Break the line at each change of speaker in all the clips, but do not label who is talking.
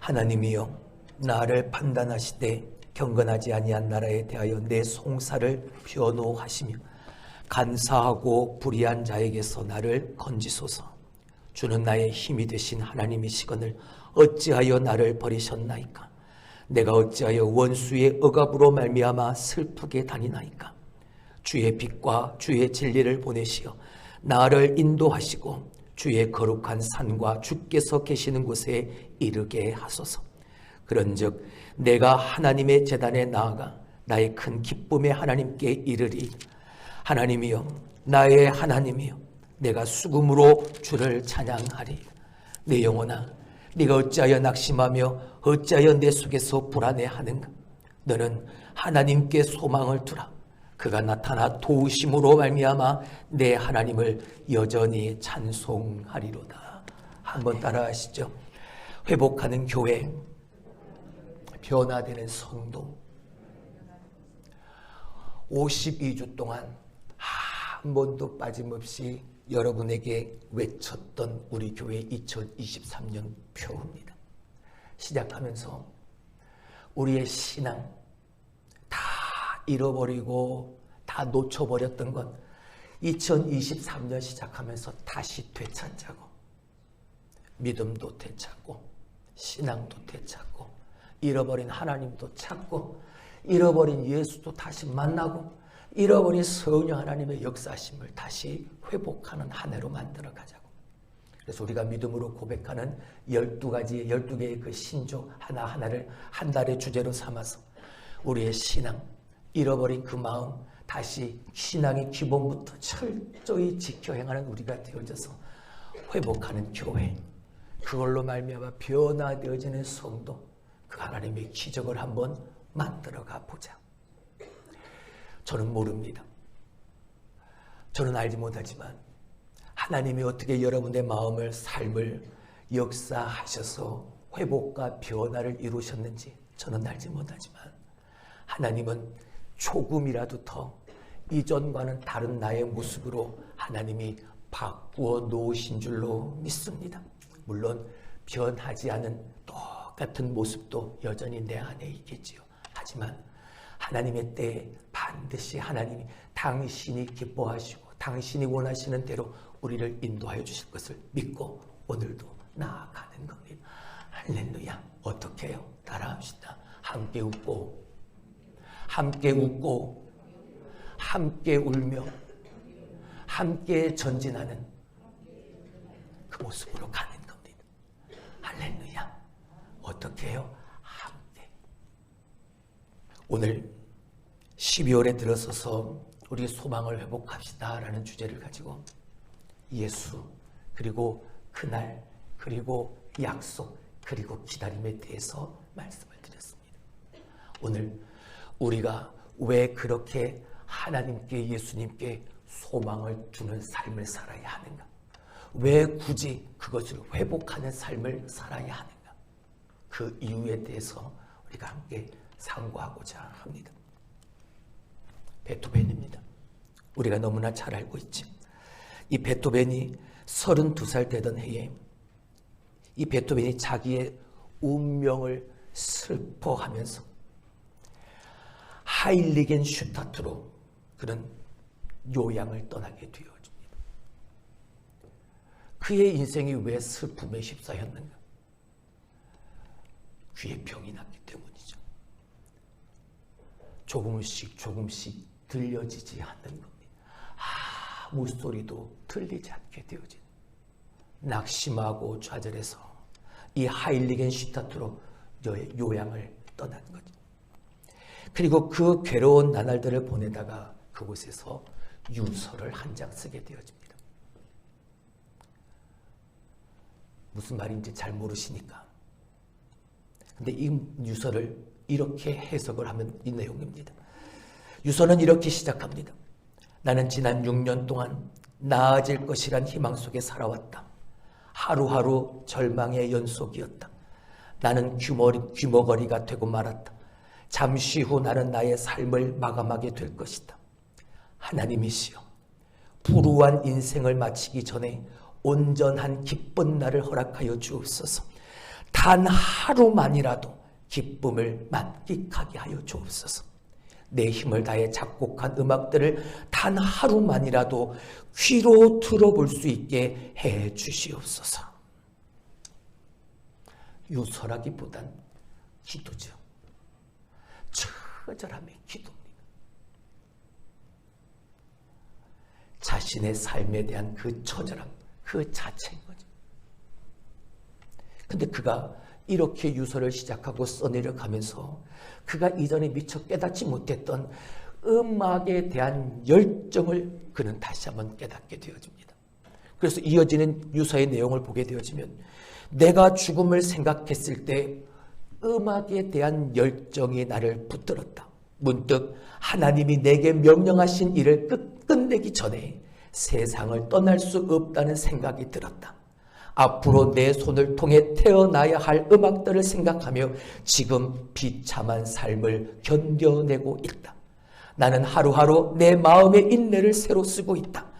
하나님이여, 나를 판단하시되 경건하지 아니한 나라에 대하여 내 송사를 변호하시며 간사하고 불의한 자에게서 나를 건지소서. 주는 나의 힘이 되신 하나님이시거늘 어찌하여 나를 버리셨나이까? 내가 어찌하여 원수의 억압으로 말미암아 슬프게 다니나이까? 주의 빛과 주의 진리를 보내시어 나를 인도하시고 주의 거룩한 산과 주께서 계시는 곳에 이르게 하소서. 그런즉 내가 하나님의 제단에 나아가 나의 큰 기쁨의 하나님께 이르리. 하나님이여, 나의 하나님이여, 내가 수금으로 주를 찬양하리. 내 영혼아, 네가 어찌하여 낙심하며 어찌하여 내 속에서 불안해하는가? 너는 하나님께 소망을 두라. 그가 나타나 도우심으로 말미암아 내 하나님을 여전히 찬송하리로다. 한번 따라하시죠. 회복하는 교회, 변화되는 성도. 52주 동안 한 번도 빠짐없이 여러분에게 외쳤던 우리 교회 2023년 표입니다. 시작하면서 우리의 신앙 다 잃어버리고 다 놓쳐버렸던 것 2023년 시작하면서 다시 되찾자고, 믿음도 되찾고 신앙도 되찾고 잃어버린 하나님도 찾고 잃어버린 예수도 다시 만나고 잃어버린 성령 하나님의 역사심을 다시 회복하는 한 해로 만들어 가자고. 그래서 우리가 믿음으로 고백하는 12개의 그 신조 하나하나를 한 달의 주제로 삼아서 우리의 신앙, 잃어버린 그 마음 다시 신앙의 기본부터 철저히 지켜 행하는 우리가 되어져서 회복하는 교회, 그걸로 말미암아 변화되어지는 성도, 그 하나님의 기적을 한번 만들어가 보자. 저는 모릅니다. 저는 알지 못하지만 하나님이 어떻게 여러분의 마음을, 삶을 역사하셔서 회복과 변화를 이루셨는지 저는 알지 못하지만 하나님은 조금이라도 더 이전과는 다른 나의 모습으로 하나님이 바꾸어 놓으신 줄로 믿습니다. 물론 변하지 않은 똑같은 모습도 여전히 내 안에 있겠지요. 하지만 하나님의 때에 반드시 하나님이 당신이 기뻐하시고 당신이 원하시는 대로 우리를 인도하여 주실 것을 믿고 오늘도 나아가는 겁니다. 할렐루야. 어떻게 해요? 따라합시다. 함께 웃고 함께 웃고 함께 울며 함께 전진하는 그 모습으로 가는 겁니다. 할렐루야. 어떻게 해요? 함께. 오늘 12월에 들어서서 우리 소망을 회복합시다 라는 주제를 가지고 예수, 그리고 그날, 그리고 약속, 그리고 기다림에 대해서 말씀을 드렸습니다. 오늘 우리가 왜 그렇게 하나님께, 예수님께 소망을 두는 삶을 살아야 하는가? 왜 굳이 그것을 회복하는 삶을 살아야 하는가? 그 이유에 대해서 우리가 함께 상고하고자 합니다. 베토벤입니다. 우리가 너무나 잘 알고 있지. 이 베토벤이 32살 되던 해에 이 베토벤이 자기의 운명을 슬퍼하면서 하일리겐 슈타트로 그런 요양을 떠나게 되어집니다. 그의 인생이 왜 슬픔에 휩싸였는가? 귀에 병이 났기 때문이죠. 조금씩 들려지지 않는 겁니다. 아무 소리도 들리지 않게 되어진, 낙심하고 좌절해서 이 하일리겐 슈타트로 요양을 떠난 거죠. 그리고 그 괴로운 나날들을 보내다가 그곳에서 유서를 한 장 쓰게 되어집니다. 무슨 말인지 잘 모르시니까. 근데 이 유서를 이렇게 해석을 하면 이 내용입니다. 유서는 이렇게 시작합니다. 나는 지난 6년 동안 나아질 것이란 희망 속에 살아왔다. 하루하루 절망의 연속이었다. 나는 귀머거리가 되고 말았다. 잠시 후 나는 나의 삶을 마감하게 될 것이다. 하나님이시여, 불우한 인생을 마치기 전에 온전한 기쁜 날을 허락하여 주옵소서. 단 하루만이라도 기쁨을 만끽하게 하여 주옵소서. 내 힘을 다해 작곡한 음악들을 단 하루만이라도 귀로 들어볼 수 있게 해 주시옵소서. 유설하기보단 기도죠. 처절함의 기도입니다. 자신의 삶에 대한 그 처절함, 그 자체인 거죠. 근데 그가 이렇게 유서를 시작하고 써내려가면서 그가 이전에 미처 깨닫지 못했던 음악에 대한 열정을 그는 다시 한번 깨닫게 되어집니다. 그래서 이어지는 유서의 내용을 보게 되어지면 내가 죽음을 생각했을 때 음악에 대한 열정이 나를 붙들었다. 문득 하나님이 내게 명령하신 일을 끝내기 전에 세상을 떠날 수 없다는 생각이 들었다. 앞으로 내 손을 통해 태어나야 할 음악들을 생각하며 지금 비참한 삶을 견뎌내고 있다. 나는 하루하루 내 마음의 인내를 새로 쓰고 있다.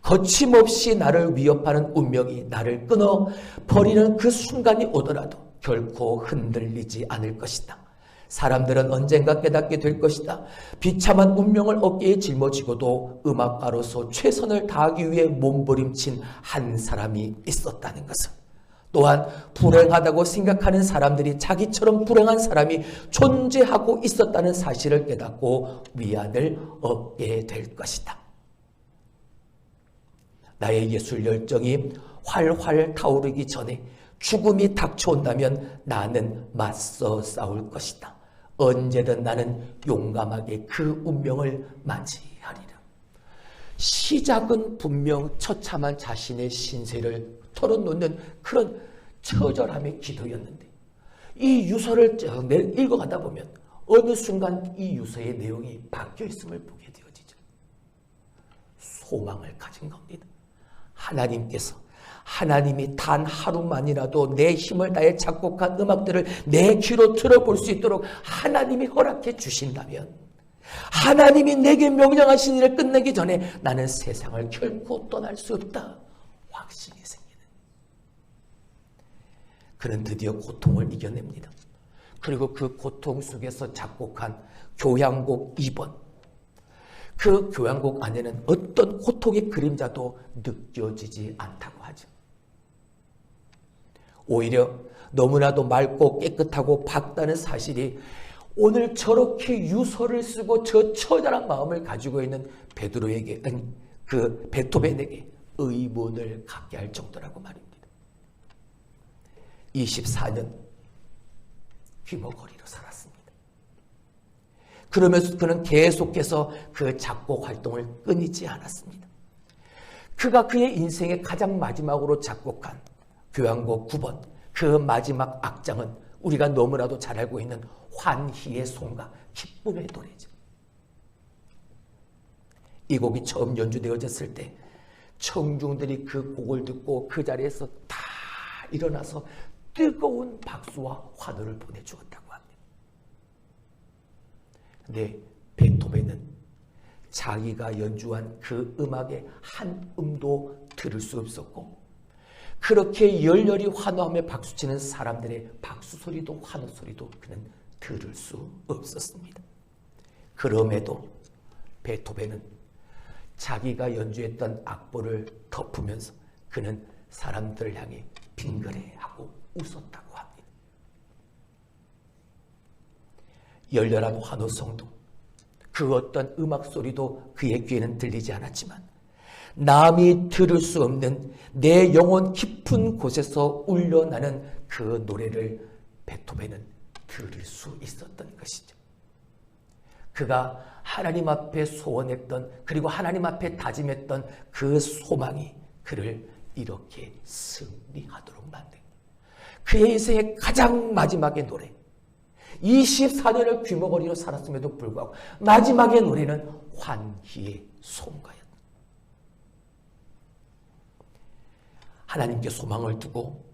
거침없이 나를 위협하는 운명이 나를 끊어 버리는 그 순간이 오더라도 결코 흔들리지 않을 것이다. 사람들은 언젠가 깨닫게 될 것이다. 비참한 운명을 어깨에 짊어지고도 음악가로서 최선을 다하기 위해 몸부림친 한 사람이 있었다는 것을, 또한 불행하다고 생각하는 사람들이 자기처럼 불행한 사람이 존재하고 있었다는 사실을 깨닫고 위안을 얻게 될 것이다. 나의 예술 열정이 활활 타오르기 전에 죽음이 닥쳐온다면 나는 맞서 싸울 것이다. 언제든 나는 용감하게 그 운명을 맞이하리라. 시작은 분명 처참한 자신의 신세를 털어놓는 그런 처절함의 기도였는데, 이 유서를 읽어가다 보면 어느 순간 이 유서의 내용이 바뀌어 있음을 보게 되어지죠. 소망을 가진 겁니다. 하나님이 단 하루만이라도 내 힘을 다해 작곡한 음악들을 내 귀로 들어볼 수 있도록 하나님이 허락해 주신다면, 하나님이 내게 명령하신 일을 끝내기 전에 나는 세상을 결코 떠날 수 없다. 확신이 생기는. 그는 드디어 고통을 이겨냅니다. 그리고 그 고통 속에서 작곡한 교향곡 2번. 그 교향곡 안에는 어떤 고통의 그림자도 느껴지지 않다고 하죠. 오히려 너무나도 맑고 깨끗하고 밝다는 사실이 오늘 저렇게 유서를 쓰고 저 처절한 마음을 가지고 있는 베드로에게, 그 베토벤에게 의문을 갖게 할 정도라고 말입니다. 24년 귀머거리로 살았습니다. 그러면서 그는 계속해서 그 작곡 활동을 끊이지 않았습니다. 그가 그의 인생의 가장 마지막으로 작곡한 교향곡 9번, 그 마지막 악장은 우리가 너무나도 잘 알고 있는 환희의 송가, 기쁨의 노래죠. 이 곡이 처음 연주되어졌을 때 청중들이 그 곡을 듣고 그 자리에서 다 일어나서 뜨거운 박수와 환호를 보내주었다고 합니다. 근데 베토벤은 자기가 연주한 그 음악의 한 음도 들을 수 없었고, 그렇게 열렬히 환호하며 박수치는 사람들의 박수 소리도 환호 소리도 그는 들을 수 없었습니다. 그럼에도 베토벤은 자기가 연주했던 악보를 덮으면서 그는 사람들을 향해 빙그레하고 웃었다고 합니다. 열렬한 환호성도 그 어떤 음악 소리도 그의 귀에는 들리지 않았지만, 남이 들을 수 없는 내 영혼 깊은 곳에서 울려나는 그 노래를 베토벤은 들을 수 있었던 것이죠. 그가 하나님 앞에 소원했던, 그리고 하나님 앞에 다짐했던 그 소망이 그를 이렇게 승리하도록 만든, 그의 인생의 가장 마지막의 노래, 24년을 귀머거리로 살았음에도 불구하고 마지막의 노래는 환희의 송가였다. 하나님께 소망을 두고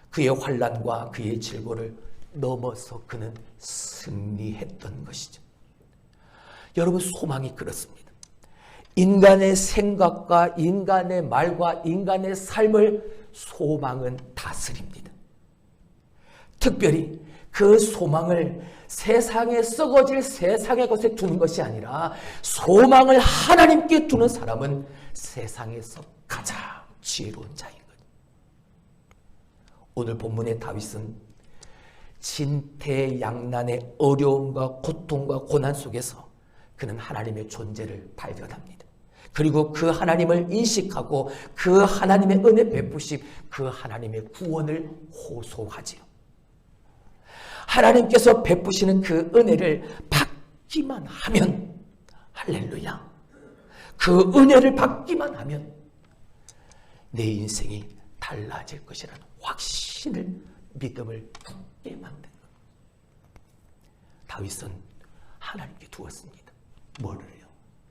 그의 환난과 그의 질고를 넘어서 그는 승리했던 것이죠. 여러분, 소망이 그렇습니다. 인간의 생각과 인간의 말과 인간의 삶을 소망은 다스립니다. 특별히 그 소망을 세상에 썩어질 세상의 것에 두는 것이 아니라 소망을 하나님께 두는 사람은 세상에서 가장 지혜로운 자인 거죠. 오늘 본문의 다윗은 진퇴양난의 어려움과 고통과 고난 속에서 그는 하나님의 존재를 발견합니다. 그리고 그 하나님을 인식하고 그 하나님의 은혜 베푸심, 그 하나님의 구원을 호소하지요. 하나님께서 베푸시는 그 은혜를 받기만 하면, 할렐루야, 그 은혜를 받기만 하면 내 인생이 달라질 것이라는 확신을, 믿음을 갖게 만든 것. 다윗은 하나님께 두었습니다. 뭐를요?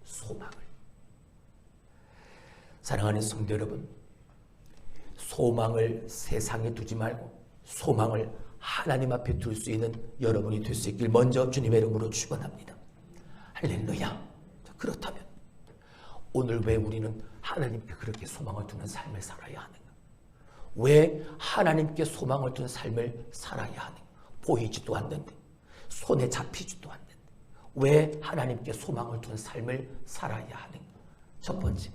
소망을. 사랑하는 성도 여러분, 소망을 세상에 두지 말고 소망을 하나님 앞에 둘 수 있는 여러분이 될 수 있길 먼저 주님의 이름으로 축원합니다. 할렐루야. 그렇다면 오늘 왜 우리는 하나님께 그렇게 소망을 두는 삶을 살아야 하는가? 왜 하나님께 소망을 두는 삶을 살아야 하는가? 보이지도 않는데, 손에 잡히지도 않는데 왜 하나님께 소망을 두는 삶을 살아야 하는가? 첫 번째,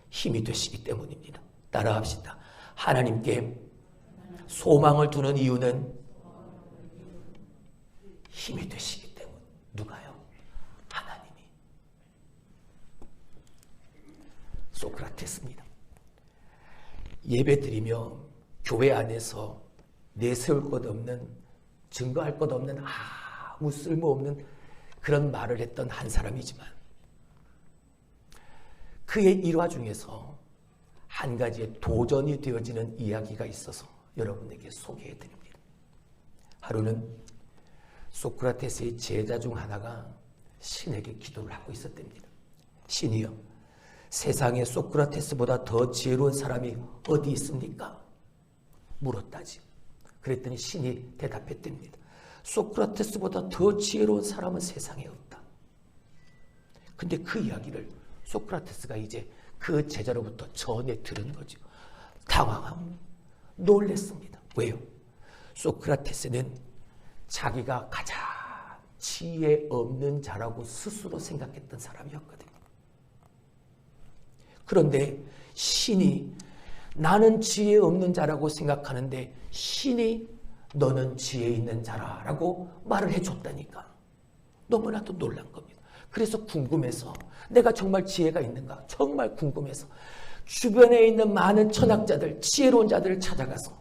힘이 되시기 때문입니다. 따라합시다. 하나님께 소망을 두는 이유는 힘이 되시기 때문. 누가요? 하나님이. 소크라테스입니다. 예배드리며 교회 안에서 내세울 것 없는, 증거할 것 없는, 아무 쓸모없는 그런 말을 했던 한 사람이지만 그의 일화 중에서 한 가지의 도전이 되어지는 이야기가 있어서 여러분에게 소개해 드립니다. 하루는 소크라테스의 제자 중 하나가 신에게 기도를 하고 있었답니다. 신이여, 세상에 소크라테스보다 더 지혜로운 사람이 어디 있습니까? 물었다지. 그랬더니 신이 대답했답니다. 소크라테스보다 더 지혜로운 사람은 세상에 없다. 근데 그 이야기를 소크라테스가 이제 그 제자로부터 전해 들은 거죠. 당황하고 놀랬습니다. 왜요? 소크라테스는 자기가 가장 지혜 없는 자라고 스스로 생각했던 사람이었거든요. 그런데 신이 나는 지혜 없는 자라고 생각하는데 신이 너는 지혜 있는 자라고 말을 해줬다니까 너무나도 놀란 겁니다. 그래서 궁금해서 내가 정말 지혜가 있는가 정말 궁금해서 주변에 있는 많은 철학자들, 지혜로운 자들을 찾아가서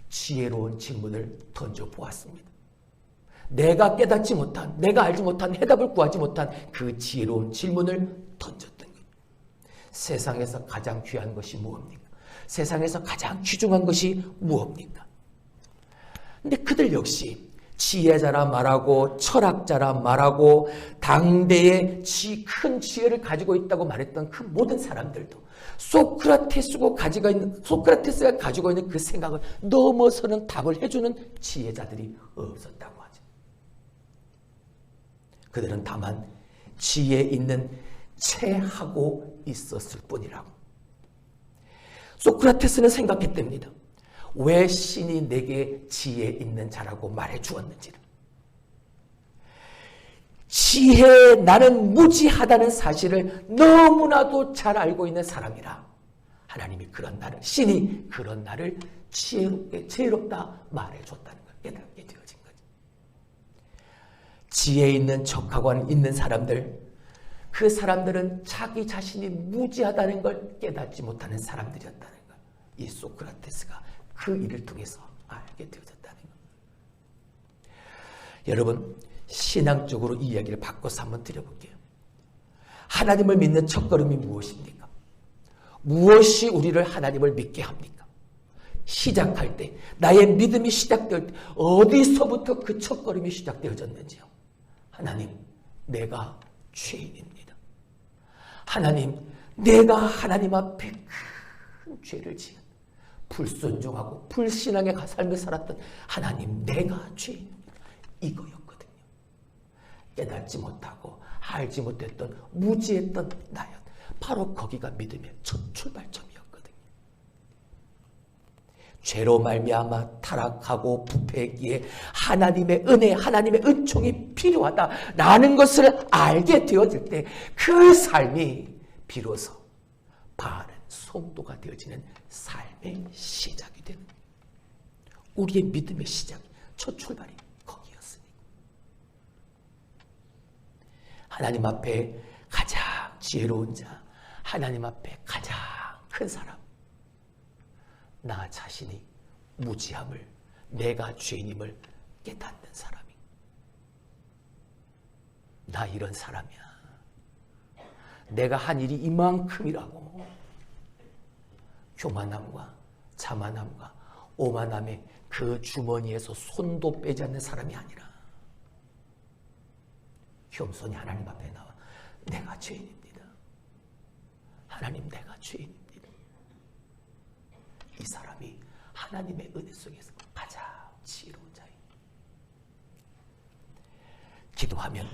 지혜로운 질문을 던져보았습니다. 내가 깨닫지 못한, 내가 알지 못한, 해답을 구하지 못한 그 지혜로운 질문을 던졌던 거예요. 세상에서 가장 귀한 것이 무엇입니까? 세상에서 가장 귀중한 것이 무엇입니까? 근데 그들 역시 지혜자라 말하고 철학자라 말하고 당대의 큰 지혜를 가지고 있다고 말했던 그 모든 사람들도 소크라테스가 가지고 있는 그 생각을 넘어서는 답을 해주는 지혜자들이 없었다고 하죠. 그들은 다만 지혜 있는 체하고 있었을 뿐이라고. 소크라테스는 생각했답니다. 왜 신이 내게 지혜 있는 자라고 말해 주었는지를. 지혜에 나는 무지하다는 사실을 너무나도 잘 알고 있는 사람이라 하나님이 그런 나를, 신이 그런 나를 지혜롭다 말해 줬다는 걸 깨닫게 되어진 거죠. 지혜 있는 척하고 있는 사람들, 그 사람들은 자기 자신이 무지하다는 걸 깨닫지 못하는 사람들이었다는 걸 이 소크라테스가 그 일을 통해서 알게 되어졌다는 것. 여러분, 신앙적으로 이 이야기를 바꿔서 한번 드려볼게요. 하나님을 믿는 첫걸음이 무엇입니까? 무엇이 우리를 하나님을 믿게 합니까? 시작할 때, 나의 믿음이 시작될 때 어디서부터 그 첫걸음이 시작되어졌는지요? 하나님, 내가 죄인입니다. 하나님, 내가 하나님 앞에 큰 죄를 지은 불순종하고 불신앙의 삶을 살았던 하나님, 내가 죄인입니다. 이거였거든요. 깨닫지 못하고 알지 못했던 무지했던 나였. 바로 거기가 믿음의 첫 출발점이었거든요. 죄로 말미암아 타락하고 부패했기에 하나님의 은혜, 하나님의 은총이 필요하다라는 것을 알게 되어질 때 그 삶이 비로소 바른 성도가 되어지는 삶의 시작이 되는 거예요. 우리의 믿음의 시작, 첫 출발이 거기였으니 하나님 앞에 가장 지혜로운 자, 하나님 앞에 가장 큰 사람, 나 자신이 무지함을, 내가 죄인임을 깨닫는 사람이, 나 이런 사람이야, 내가 한 일이 이만큼이라고 교만함과 자만함과 오만함의 그 주머니에서 손도 빼지 않는 사람이 아니라 겸손히 하나님 앞에 나와 내가 죄인입니다. 하나님, 내가 죄인입니다. 이 사람이 하나님의 은혜 속에서 가장 지혜로운 자입니다. 기도하면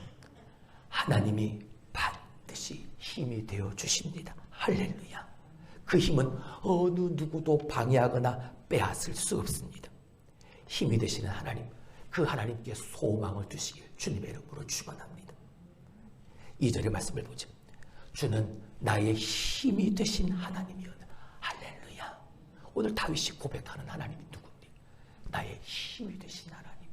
하나님이 반드시 힘이 되어 주십니다. 할렐루야. 그 힘은 어느 누구도 방해하거나 빼앗을 수 없습니다. 힘이 되시는 하나님, 그 하나님께 소망을 두시길 주님의 이름으로 축원합니다. 2절의 말씀을 보죠. 주는 나의 힘이 되신 하나님이었다. 할렐루야. 오늘 다윗이 고백하는 하나님이 누구입니까? 나의 힘이 되신 하나님.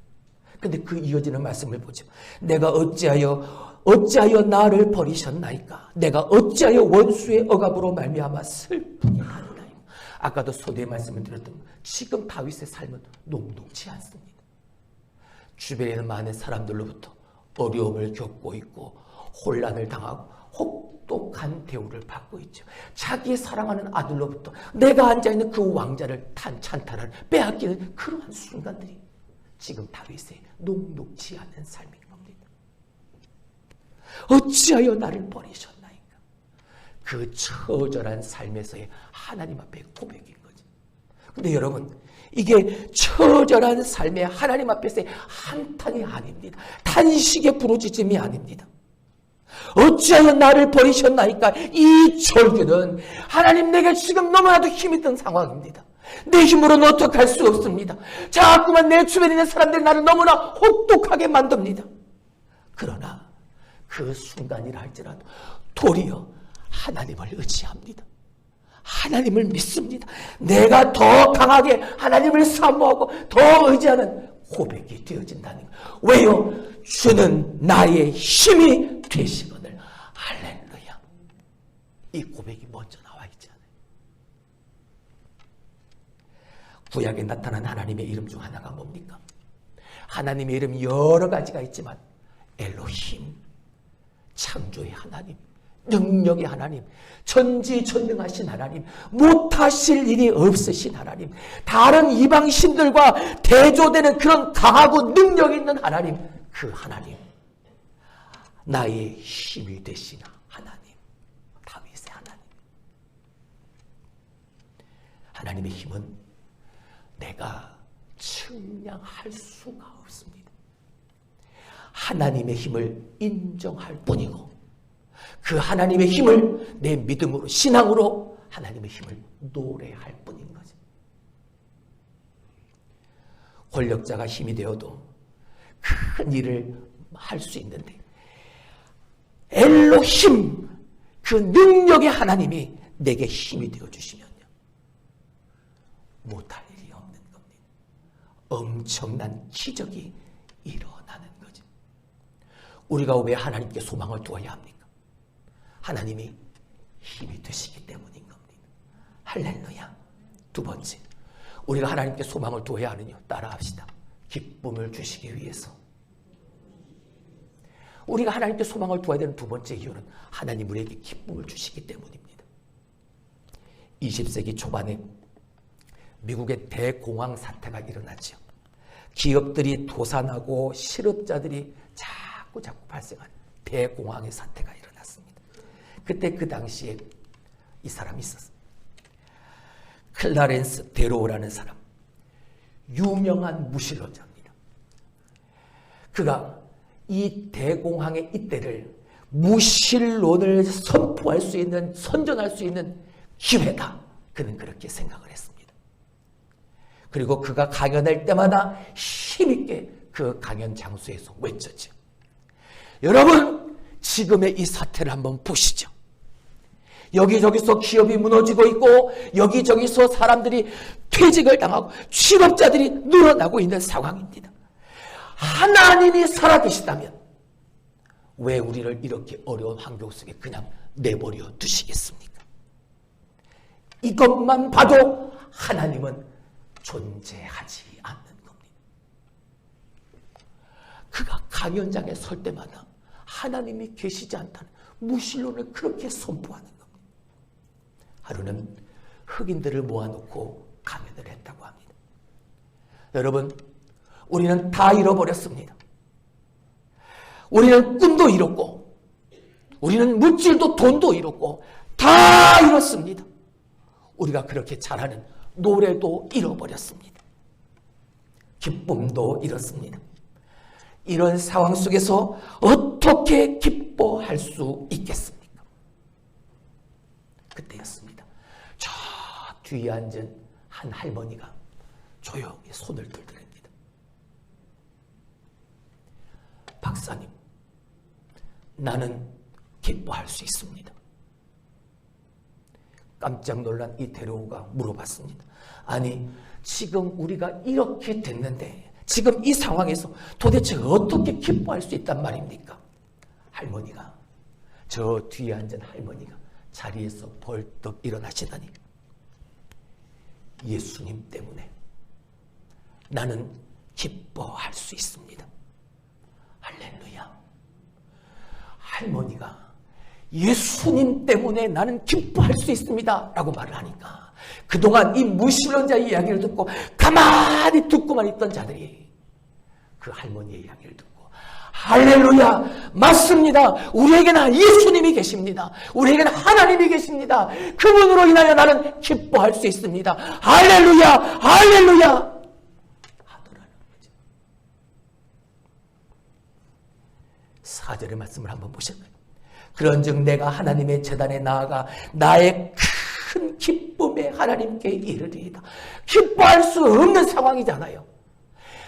근데 그 이어지는 말씀을 보죠. 내가 어찌하여 나를 버리셨나이까? 내가 어찌하여 원수의 억압으로 말미암아 슬프게 하리나이까? 아까도 소대의 말씀을 드렸던 지금 다윗의 삶은 녹록지 않습니다. 주변에 있는 많은 사람들로부터 어려움을 겪고 있고 혼란을 당하고 혹독한 대우를 받고 있죠. 자기의 사랑하는 아들로부터 내가 앉아있는 그 왕자를 찬탈을 빼앗기는 그러한 순간들이 지금 다윗의 녹록지 않은 삶인 겁니다. 어찌하여 나를 버리셨나이까? 그 처절한 삶에서의 하나님 앞에 고백인 거죠. 근데 여러분, 이게 처절한 삶의 하나님 앞에서의 한탄이 아닙니다. 탄식의 부르짖음이 아닙니다. 어찌하여 나를 버리셨나이까? 이 절규는 하나님, 내게 지금 너무나도 힘이 든 상황입니다. 내 힘으로는 어떻게 할 수 없습니다. 자꾸만 내 주변에 있는 사람들이 나를 너무나 혹독하게 만듭니다. 그러나 그 순간이라 할지라도 도리어 하나님을 의지합니다. 하나님을 믿습니다. 내가 더 강하게 하나님을 사모하고 더 의지하는 고백이 되어진다는 거예요. 왜요? 주는 나의 힘이 되시거늘. 할렐루야. 이 고백이 먼저 나와 있잖아요. 구약에 나타난 하나님의 이름 중 하나가 뭡니까? 하나님의 이름이 여러 가지가 있지만 엘로힘, 창조의 하나님, 능력의 하나님, 전지전능하신 하나님, 못하실 일이 없으신 하나님, 다른 이방신들과 대조되는 그런 강하고 능력 있는 하나님, 그 하나님, 나의 힘이 되신 하나님, 다윗의 하나님. 하나님의 힘은 내가 측량할 수가 없습니다. 하나님의 힘을 인정할 뿐이고 그 하나님의 힘을 내 믿음으로, 신앙으로 하나님의 힘을 노래할 뿐인 거죠. 권력자가 힘이 되어도 큰 일을 할 수 있는데 엘로힘, 그 능력의 하나님이 내게 힘이 되어주시면요, 못할 일이 없는 겁니다. 엄청난 기적이 일어나는 거죠. 우리가 왜 하나님께 소망을 두어야 합니까? 하나님이 힘이 되시기 때문인 겁니다. 할렐루야. 두 번째, 우리가 하나님께 소망을 두어야 하는 이유, 따라합시다. 기쁨을 주시기 위해서. 우리가 하나님께 소망을 두어야 되는 두 번째 이유는 하나님 우리에게 기쁨을 주시기 때문입니다. 20세기 초반에 미국의 대공황 사태가 일어났죠. 기업들이 도산하고 실업자들이 자꾸 발생한 대공황의 사태가 일어났습니다. 그때 그 당시에 이 사람이 있었어요. 클라렌스 데로우라는 사람, 유명한 무신론자입니다. 그가 이 대공황의 이때를 무신론을 선포할 수 있는, 선전할 수 있는 기회다, 그는 그렇게 생각을 했습니다. 그리고 그가 강연할 때마다 힘있게 그 강연 장소에서 외쳤죠. 여러분, 지금의 이 사태를 한번 보시죠. 여기저기서 기업이 무너지고 있고 여기저기서 사람들이 퇴직을 당하고 취업자들이 늘어나고 있는 상황입니다. 하나님이 살아계시다면 왜 우리를 이렇게 어려운 환경 속에 그냥 내버려 두시겠습니까? 이것만 봐도 하나님은 존재하지 않는 겁니다. 그가 강연장에 설 때마다 하나님이 계시지 않다는 무신론을 그렇게 선포하는 겁니다. 하루는 흑인들을 모아놓고 강연을 했다고 합니다. 여러분, 우리는 다 잃어버렸습니다. 우리는 꿈도 잃었고 우리는 물질도 돈도 잃었고 다 잃었습니다. 우리가 그렇게 잘하는 노래도 잃어버렸습니다. 기쁨도 잃었습니다. 이런 상황 속에서 어떻게 기뻐할 수 있겠습니까? 그때였습니다. 저 뒤에 앉은 한 할머니가 조용히 손을 들더랍니다. 박사님, 나는 기뻐할 수 있습니다. 깜짝 놀란 이 데려오가 물어봤습니다. 아니, 지금 우리가 이렇게 됐는데 지금 이 상황에서 도대체 어떻게 기뻐할 수 있단 말입니까? 할머니가, 저 뒤에 앉은 할머니가 자리에서 벌떡 일어나시더니 예수님 때문에 나는 기뻐할 수 있습니다. 할렐루야. 할머니가 예수님 때문에 나는 기뻐할 수 있습니다 라고 말을 하니까 그동안 이 무신론자의 이야기를 듣고 가만히 듣고만 있던 자들이 그 할머니의 이야기를 듣고 할렐루야, 맞습니다. 우리에게는 예수님이 계십니다. 우리에게는 하나님이 계십니다. 그분으로 인하여 나는 기뻐할 수 있습니다. 할렐루야, 할렐루야 하더라는 거죠. 4절의 말씀을 한번 보실까요? 그런즉 내가 하나님의 제단에 나아가 나의 큰 기쁨에 하나님께 이르리이다. 기뻐할 수 없는 상황이잖아요.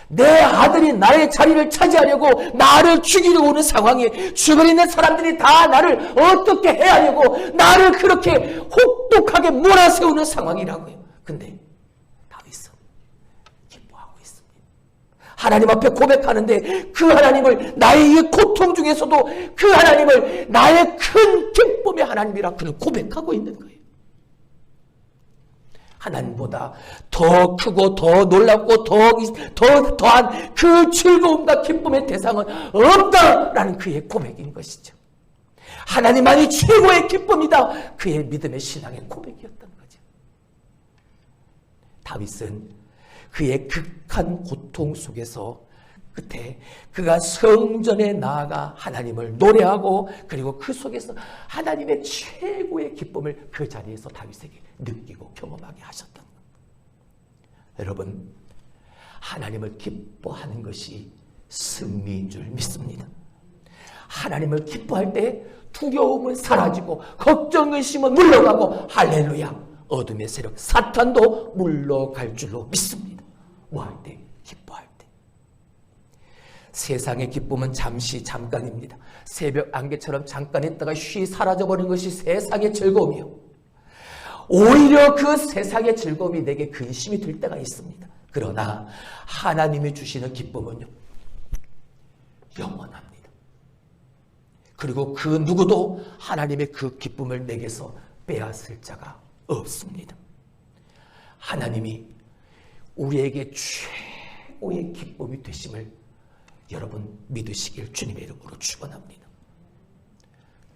내 아들이 나의 자리를 차지하려고 나를 죽이려 오는 상황에 주변에 있는 사람들이 다 나를 어떻게 해야 하려고 나를 그렇게 혹독하게 몰아세우는 상황이라고요. 근데 다윗은 기뻐하고 있습니다. 하나님 앞에 고백하는데 그 하나님을 나의 이 고통 중에서도 그 하나님을 나의 큰 기쁨의 하나님이라 그는 고백하고 있는 거예요. 하나님보다 더 크고 더 놀랍고 더한 그 즐거움과 기쁨의 대상은 없다라는 그의 고백인 것이죠. 하나님만이 최고의 기쁨이다. 그의 믿음의 신앙의 고백이었던 거죠. 다윗은 그의 극한 고통 속에서 끝에 그가 성전에 나아가 하나님을 노래하고 그리고 그 속에서 하나님의 최고의 기쁨을 그 자리에서 다윗에게 느끼고 경험하게 하셨던 것. 여러분, 하나님을 기뻐하는 것이 승리인 줄 믿습니다. 하나님을 기뻐할 때 두려움은 사라지고 걱정, 의심은 물러가고 할렐루야, 어둠의 세력 사탄도 물러갈 줄로 믿습니다. 뭐 할 때? 기뻐할 때. 세상의 기쁨은 잠깐입니다. 새벽 안개처럼 잠깐 있다가 쉬 사라져버리는 것이 세상의 즐거움이요. 오히려 그 세상의 즐거움이 내게 근심이 될 때가 있습니다. 그러나 하나님이 주시는 기쁨은요, 영원합니다. 그리고 그 누구도 하나님의 그 기쁨을 내게서 빼앗을 자가 없습니다. 하나님이 우리에게 최고의 기쁨이 되심을 여러분 믿으시길 주님의 이름으로 축원합니다.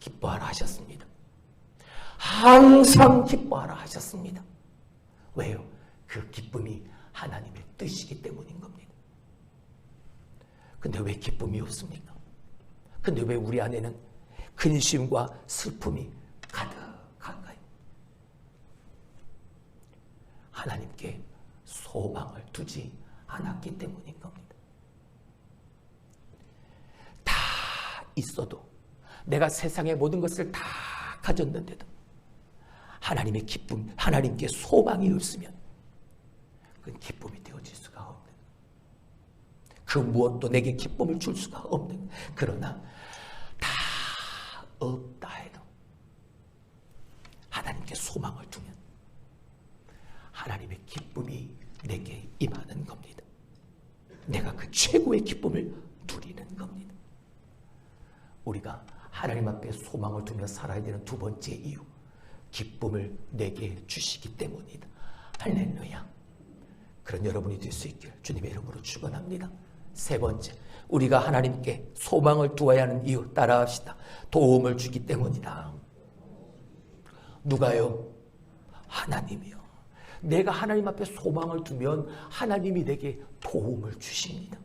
기뻐하라 하셨습니다. 항상 기뻐하라 하셨습니다. 왜요? 그 기쁨이 하나님의 뜻이기 때문인 겁니다. 근데 왜 기쁨이 없습니까? 근데 왜 우리 안에는 근심과 슬픔이 가득한가요? 하나님께 소망을 두지 않았기 때문인 겁니다. 다 있어도 내가 세상의 모든 것을 다 가졌는데도 하나님의 기쁨, 하나님께 소망이 없으면 그건 기쁨이 되어질 수가 없는, 그 무엇도 내게 기쁨을 줄 수가 없는, 그러나 다 없다 해도 하나님께 소망을 두면 하나님의 기쁨이 내게 임하는 겁니다. 내가 그 최고의 기쁨을 누리는 겁니다. 우리가 하나님 앞에 소망을 두며 살아야 되는 두 번째 이유, 기쁨을 내게 주시기 때문이다. 할렐루야. 그런 여러분이 될 수 있길 주님의 이름으로 축원합니다. 세 번째, 우리가 하나님께 소망을 두어야 하는 이유, 따라합시다. 도움을 주기 때문이다. 누가요? 하나님이요. 내가 하나님 앞에 소망을 두면 하나님이 내게 도움을 주십니다.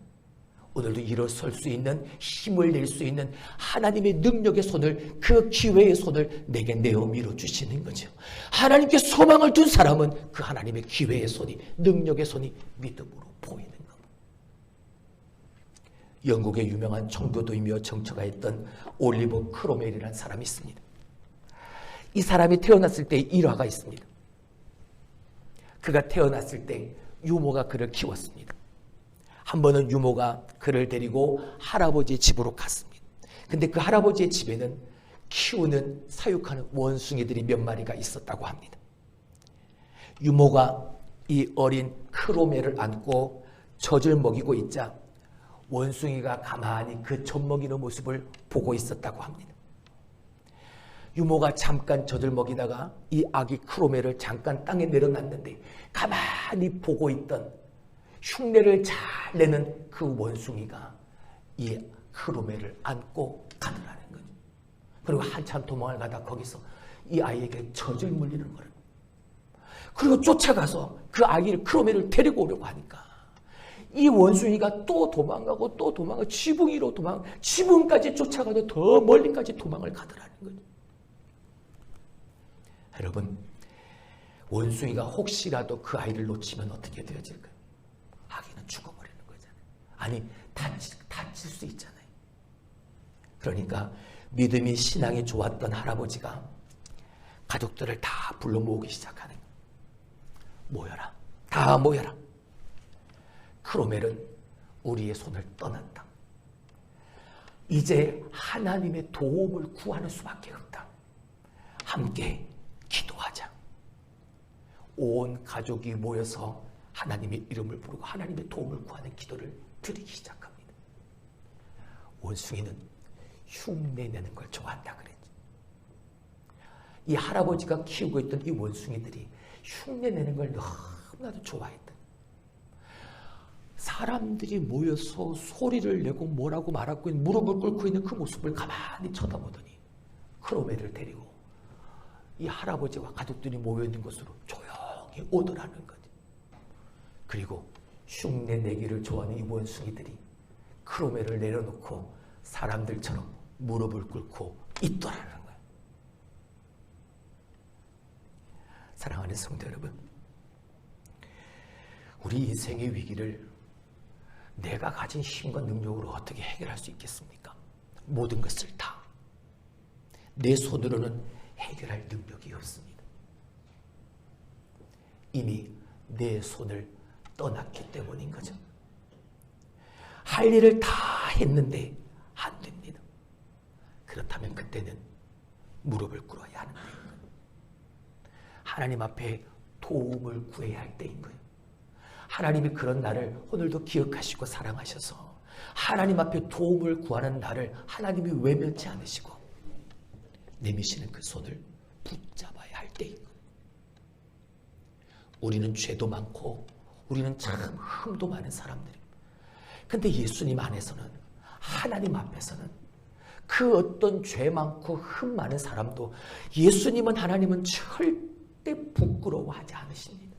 오늘도 일어설 수 있는, 힘을 낼 수 있는 하나님의 능력의 손을, 그 기회의 손을 내게 내어 밀어주시는 거죠. 하나님께 소망을 둔 사람은 그 하나님의 기회의 손이, 능력의 손이 믿음으로 보이는 겁니다. 영국의 유명한 청교도이며 정처가였던 올리버 크로멜이라는 사람이 있습니다. 이 사람이 태어났을 때 일화가 있습니다. 그가 태어났을 때 유모가 그를 키웠습니다. 한 번은 유모가 그를 데리고 할아버지의 집으로 갔습니다. 근데 그 할아버지의 집에는 키우는, 사육하는 원숭이들이 몇 마리가 있었다고 합니다. 유모가 이 어린 크로멜을 안고 젖을 먹이고 있자 원숭이가 가만히 그 젖 먹이는 모습을 보고 있었다고 합니다. 유모가 잠깐 젖을 먹이다가 이 아기 크로멜을 잠깐 땅에 내려놨는데 가만히 보고 있던, 흉내를 잘 내는 그 원숭이가 이 크로멜을 안고 가더라는 거죠. 그리고 한참 도망을 가다 거기서 이 아이에게 젖을 물리는 거예요. 그리고 쫓아가서 그 아기를, 크로멜을 데리고 오려고 하니까 이 원숭이가 또 도망가고 또 도망가고 지붕 위로 지붕까지 쫓아가도 더 멀리까지 도망을 가더라는 거죠. 여러분, 원숭이가 혹시라도 그 아이를 놓치면 어떻게 되어질까요? 아기는 죽어버리는 거잖아요. 아니, 다칠 수 있잖아요. 그러니까 믿음이, 신앙이 좋았던 할아버지가 가족들을 다 불러 모으기 시작하는 거예요. 모여라. 다 모여라. 크로멜은 우리의 손을 떠났다. 이제 하나님의 도움을 구하는 수밖에 없다. 함께 기도하자. 온 가족이 모여서 하나님의 이름을 부르고 하나님의 도움을 구하는 기도를 드리기 시작합니다. 원숭이는 흉내내는 걸 좋아한다 그랬지. 이 할아버지가 키우고 있던 이 원숭이들이 흉내내는 걸 너무나도 좋아했다. 사람들이 모여서 소리를 내고 뭐라고 말하고 있는, 무릎을 꿇고 있는 그 모습을 가만히 쳐다보더니 크로멜을 데리고 이 할아버지와 가족들이 모여있는 곳으로 조용히 오더라는 거지. 그리고 흉내내기를 좋아하는 이 원숭이들이 크로멜을 내려놓고 사람들처럼 무릎을 꿇고 있더라는 거예요. 사랑하는 성도 여러분, 우리 인생의 위기를 내가 가진 힘과 능력으로 어떻게 해결할 수 있겠습니까? 모든 것을 다 내 손으로는 해결할 능력이 없습니다. 이미 내 손을 떠났기 때문인 거죠. 할 일을 다 했는데 안 됩니다. 그렇다면 그때는 무릎을 꿇어야 하는 때인 거예요. 하나님 앞에 도움을 구해야 할 때인 거예요. 하나님이 그런 나를 오늘도 기억하시고 사랑하셔서 하나님 앞에 도움을 구하는 나를 하나님이 외면치 않으시고 내미시는 그 손을 붙잡아야 할 때인 거예요. 우리는 죄도 많고 우리는 참 흠도 많은 사람들입니다. 근데 예수님 안에서는, 하나님 앞에서는 그 어떤 죄 많고 흠 많은 사람도 예수님은, 하나님은 절대 부끄러워하지 않으십니다.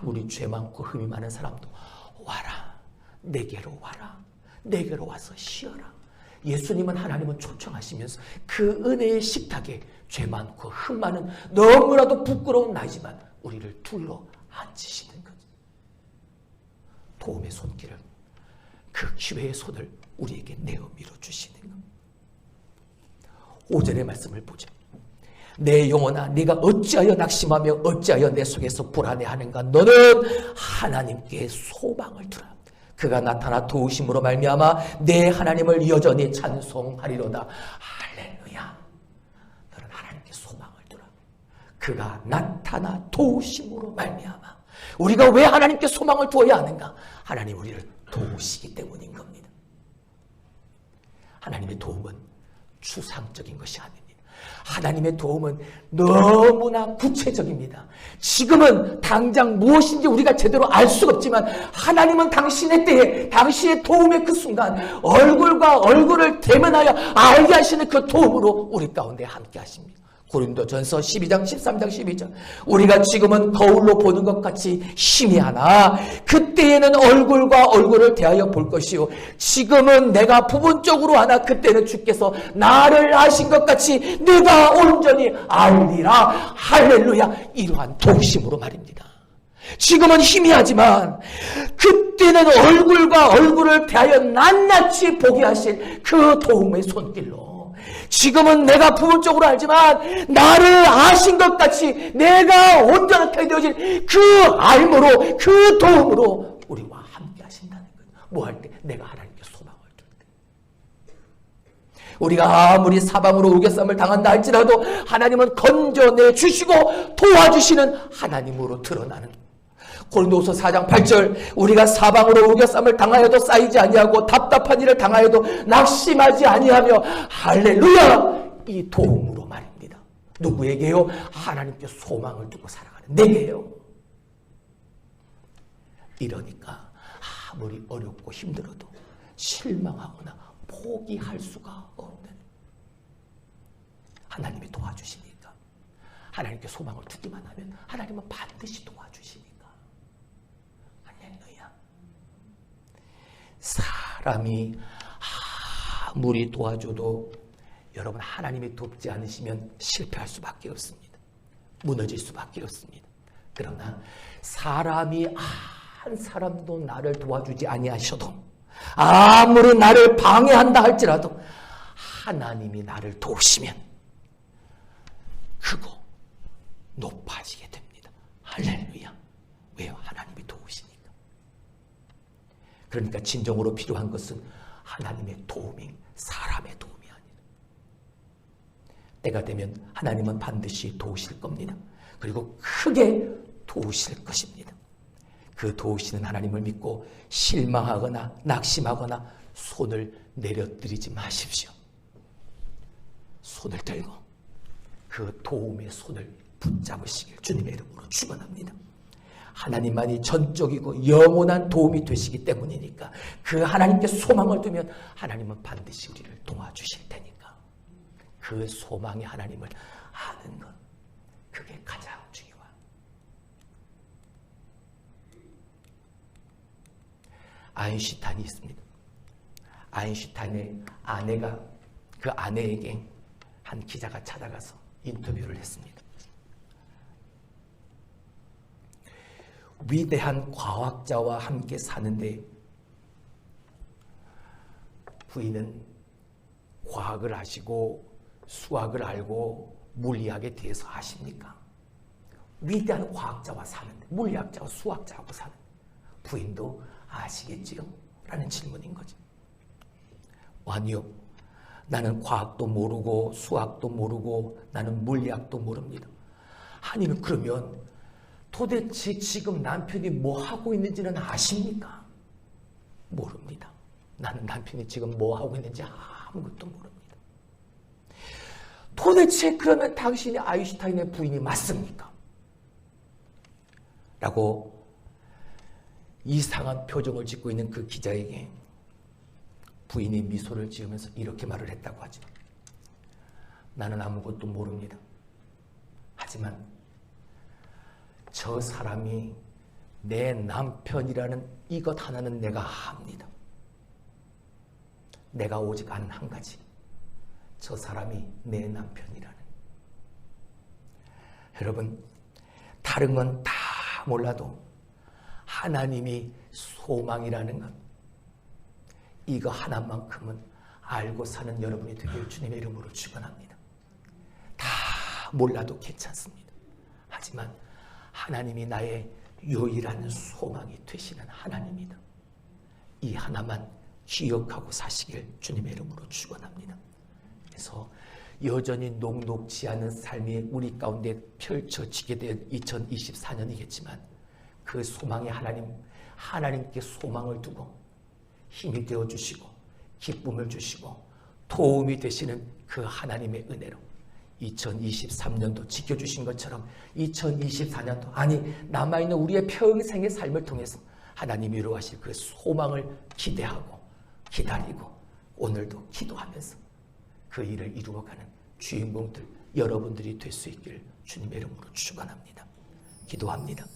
우리 죄 많고 흠이 많은 사람도 와라, 내게로 와라, 내게로 와서 쉬어라. 예수님은, 하나님은 초청하시면서 그 은혜의 식탁에 죄 많고 흠 많은 너무나도 부끄러운 나이지만 우리를 둘러 앉히시는 거죠. 도움의 손길을, 그 기회의 손을 우리에게 내어 밀어주시는 겁니다. 5절의 말씀을 보죠. 내 영혼아, 네가 어찌하여 낙심하며 어찌하여 내 속에서 불안해하는가? 너는 하나님께 소망을 두라. 그가 나타나 도우심으로 말미암아 내 하나님을 여전히 찬송하리로다. 할렐루야. 너는 하나님께 소망을 두라. 그가 나타나 도우심으로 말미암아. 우리가 왜 하나님께 소망을 두어야 하는가? 하나님 우리를 도우시기 때문인 겁니다. 하나님의 도움은 추상적인 것이 아닙니다. 하나님의 도움은 너무나 구체적입니다. 지금은 당장 무엇인지 우리가 제대로 알 수가 없지만 하나님은 당신의 때에 당신의 도움의 그 순간 얼굴과 얼굴을 대면하여 알게 하시는 그 도움으로 우리 가운데 함께 하십니다. 고린도전서 12장 13장 12절 우리가 지금은 거울로 보는 것 같이 희미하나 그때에는 얼굴과 얼굴을 대하여 볼 것이요 지금은 내가 부분적으로 하나 그때는 주께서 나를 아신 것 같이 내가 온전히 알리라. 할렐루야. 이러한 도우심으로 말입니다. 지금은 희미하지만 그때는 얼굴과 얼굴을 대하여 낱낱이 보게 하실 그 도움의 손길로 지금은 내가 부분적으로 알지만 나를 아신 것 같이 내가 온전하게 되어질 그 알므로 그 도움으로 우리와 함께 하신다는 거예요. 뭐 할 때? 내가 하나님께 소망을 둘 때. 우리가 아무리 사방으로 우겨쌈을 당한다 할지라도 하나님은 건져내 주시고 도와주시는 하나님으로 드러나는 거예요. 고린도후서 4장 8절 우리가 사방으로 우겨쌈을 당하여도 쌓이지 아니하고 답답한 일을 당하여도 낙심하지 아니하며 할렐루야 이 도움으로 말입니다. 누구에게요? 하나님께 소망을 두고 살아가는 내게요. 이러니까 아무리 어렵고 힘들어도 실망하거나 포기할 수가 없는 하나님이 도와주시니까 하나님께 소망을 두기만 하면 하나님은 반드시 도와주시니까 사람이 아무리 도와줘도 여러분 하나님이 돕지 않으시면 실패할 수밖에 없습니다. 무너질 수밖에 없습니다. 그러나 사람이 한 사람도 나를 도와주지 아니하셔도 아무리 나를 방해한다 할지라도 하나님이 나를 도우시면 크고 높아지게 됩니다. 할렐루야. 왜요? 하나님이 도우시니까. 그러니까 진정으로 필요한 것은 하나님의 도움이 사람의 도움이 아니라 때가 되면 하나님은 반드시 도우실 겁니다. 그리고 크게 도우실 것입니다. 그 도우시는 하나님을 믿고 실망하거나 낙심하거나 손을 내려드리지 마십시오. 손을 들고 그 도움의 손을 붙잡으시길 주님의 이름으로 축원합니다. 하나님만이 전적이고 영원한 도움이 되시기 때문이니까 그 하나님께 소망을 두면 하나님은 반드시 우리를 도와주실 테니까 그 소망의 하나님을 아는 것 그게 가장 중요한. 아인슈타인이 있습니다. 아인슈타인의 아내가 그 아내에게 한 기자가 찾아가서 인터뷰를 했습니다. 위대한 과학자와 함께 사는데 부인은 과학을 아시고 수학을 알고 물리학에 대해서 아십니까? 위대한 과학자와 사는데 물리학자와 수학자하고 사는 부인도 아시겠지요? 라는 질문인 거죠. 아니요. 나는 과학도 모르고 수학도 모르고 나는 물리학도 모릅니다. 아니면 그러면 도대체 지금 남편이 뭐 하고 있는지는 아십니까? 모릅니다. 나는 남편이 지금 뭐 하고 있는지 아무것도 모릅니다. 도대체 그러면 당신이 아인슈타인의 부인이 맞습니까? 라고 이상한 표정을 짓고 있는 그 기자에게 부인이 미소를 지으면서 이렇게 말을 했다고 하죠. 나는 아무것도 모릅니다. 하지만 저 사람이 내 남편이라는 이것 하나는 내가 압니다. 내가 오직 아는 한 가지. 저 사람이 내 남편이라는. 여러분, 다른 건 다 몰라도 하나님이 소망이라는 것, 이거 하나만큼은 알고 사는 여러분이 되길 주님의 이름으로 축원합니다. 다 몰라도 괜찮습니다. 하지만 하나님이 나의 유일한 소망이 되시는 하나님이다. 이 하나만 기억하고 사시길 주님의 이름으로 축원합니다. 그래서 여전히 녹록지 않은 삶이 우리 가운데 펼쳐지게 된 2024년이겠지만 그 소망의 하나님께 소망을 두고 힘이 되어주시고 기쁨을 주시고 도움이 되시는 그 하나님의 은혜로 2023년도 지켜주신 것처럼 2024년도 아니 남아있는 우리의 평생의 삶을 통해서 하나님이 이루어하실 그 소망을 기대하고 기다리고 오늘도 기도하면서 그 일을 이루어가는 주인공들 여러분들이 될 수 있기를 주님의 이름으로 축원합니다. 기도합니다.